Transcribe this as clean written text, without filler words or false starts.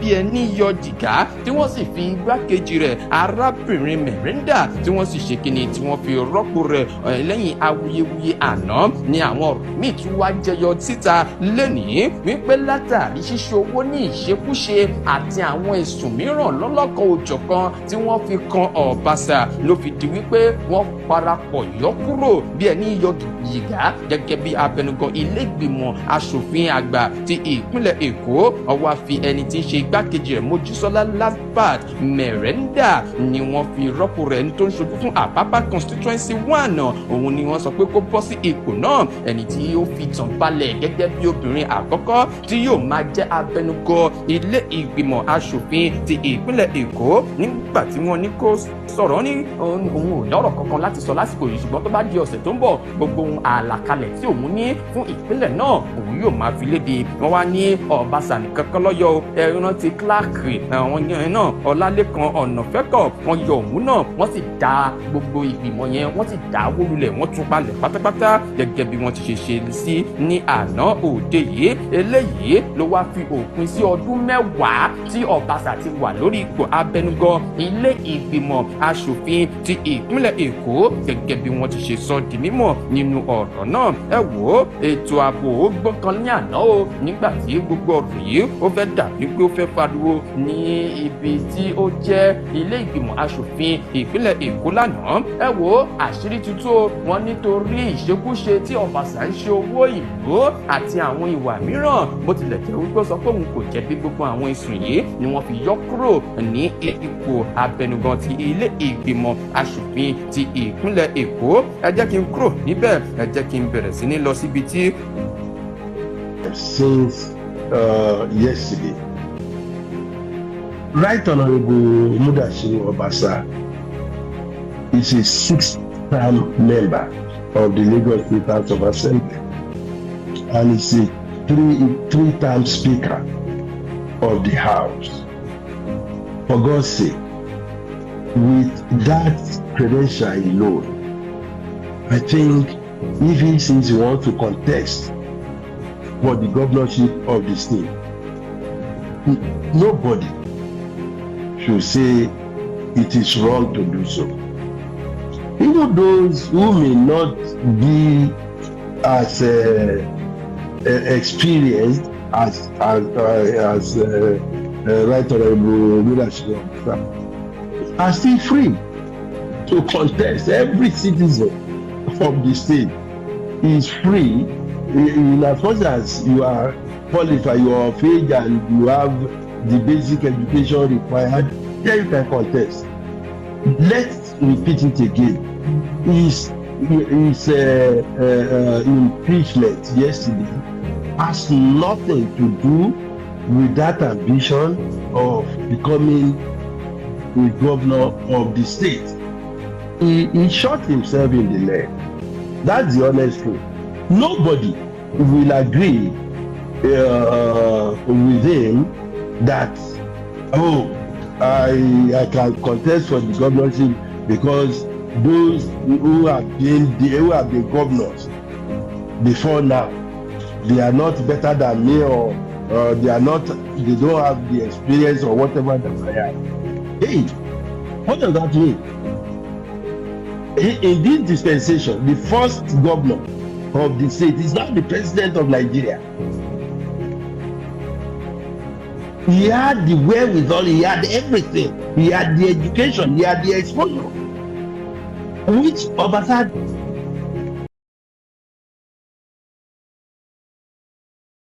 bí ẹni yọ jìgá tí wọ́n sì fi igbákejì rẹ̀ arábìnrin Mẹ̀rẹ́ndà tí wọ́n sì ṣe kíni tí wọ́n fi rọ́pò rẹ̀ lẹ́yìn awuyewuye àná ni àwọn ọ̀rọ̀ míì tún wá jẹyọ síta lẹ́nìí wípé látàrí ṣíṣe owó ní ìṣekúṣe àti àwọn ẹ̀sùn mìíràn lọ́lọ́kan òjọ̀kan tí wọ́n fi kan Obasa ló fi di wípé wọ́n parapọ̀ yọ kúrò bí ẹni yọ jìgá gẹ́gẹ́ bí abẹnugan ilé ìgbìmọ̀ aṣòfin àgbà ti ìpínlẹ̀ Èkó ọwọ́ fi ẹni tí ń ṣe igbákejì rẹ̀ Mojísọ́lá Lasbat Mẹ̀rẹ́ndà ni wọ́n fi rọ́pò rẹ̀ tó ń ṣojú fún Àpápá constituency 1 òun ni wọ́n sọ pé kó bọ́ sí ipò náà ẹni tí ó fi tàn balẹ̀ gẹ́gẹ́ bí obìnrin àkọ́kọ́ tí yóò máa jẹ́ abẹnugan ilé ìgbìmọ̀ aṣòfin ti ìpínlẹ̀ Èkó nígbà tí wọ́n ní kó sọ̀rọ̀ ní òun ò lọ́rọ̀ kankan láti sọ lásìkò yìí ṣùgbọ́n tó bá di ọ̀sẹ̀ tó ń bọ̀ gbogbo ohun àlàkalẹ̀ tí òun ní fún ìpínlẹ̀ náà òun yóò máa fi léde wọ́n wá ní Obasa nìkan kan lọ́yọ̀ ẹran ti Clark àwọn yẹn náà Ọlálékan Ọ̀nàfẹ́kọ̀ wọ́n yọ òun náà wọ́n sì dá gbogbo ìgbìmọ̀ yẹn wọ́n sì dá wó lulẹ̀ wọ́n tún palẹ̀ pátápátá gẹ́gẹ́ bí wọ́n ti ṣe sí ní àná òde yìí eléyìí ló wá fi òpin sí ọdún mẹ́wàá tí Obasa ti wà lórí ipò abẹnugan ilé ìgbìmọ̀ aṣòfin ti ìpínlẹ̀ Èkó gẹ́gẹ́ bí wọ́n ti ṣe sọ di mímọ̀ nínú ọ̀rọ̀ náà ẹ wò ó ètò ààbò ó gbọ́kan ní àná o nígbà tí gbogbo ọ̀rọ̀ yìí ó fẹ́ dàbí pé ó fẹ́ pariwo ní ibi tí ó jẹ́ ilé ìgbìmọ̀ aṣòfin ìpínlẹ̀ Èkó lánàá ẹ wò ó àṣírí tuntun wọn nítorí ìṣekúṣe tí Obasa ń ṣe owó ìlú àti àwọn ìwà mìíràn bó tilẹ̀ jẹ́ wípé ó sọ pé òun kò jẹ̀bi gbogbo àwọn ẹ̀sùn yìí ni wọ́n fi yọ kúrò ní ipò abẹnugan ti ilé ìgbìmọ̀ aṣòfin ti ìpínlẹ̀ Èkó ẹ jẹ́ kí n kúrò níbẹ̀ ẹ jẹ́ kí n bẹ̀rẹ̀ sí ní lọ síbi tí. Since yesterday, Right Honorable Mudashiru Obasa is a 6th-term member of the Lagos State House of Assembly and is a three-term Speaker of the House. For God's sake, with that credential alone, I think if he says he wants to contest for the governorship of the state, nobody should say it is wrong to do so. Even those who may not be as experienced as Right Honorable Mudashiru Obasa are still free to contest. Every citizen of the state is free in as much as you are qualified, you are of age, and you have the basic education required. Then you can contest. Let's repeat it again. His impeachment yesterday has nothing to do with that ambition of becoming the governor of the state. He shot himself in the leg. That's the honest truth. Nobody will agree with him that, oh, I can contest for the governorship because those who have been governors before now, they are not better than me, or they don't have the experience or whatever that I have. Hey, what does that mean? In this dispensation, the first governor of the state is now the president of Nigeria. He had the wherewithal, he had everything, he had the education, he had the exposure, which Obasa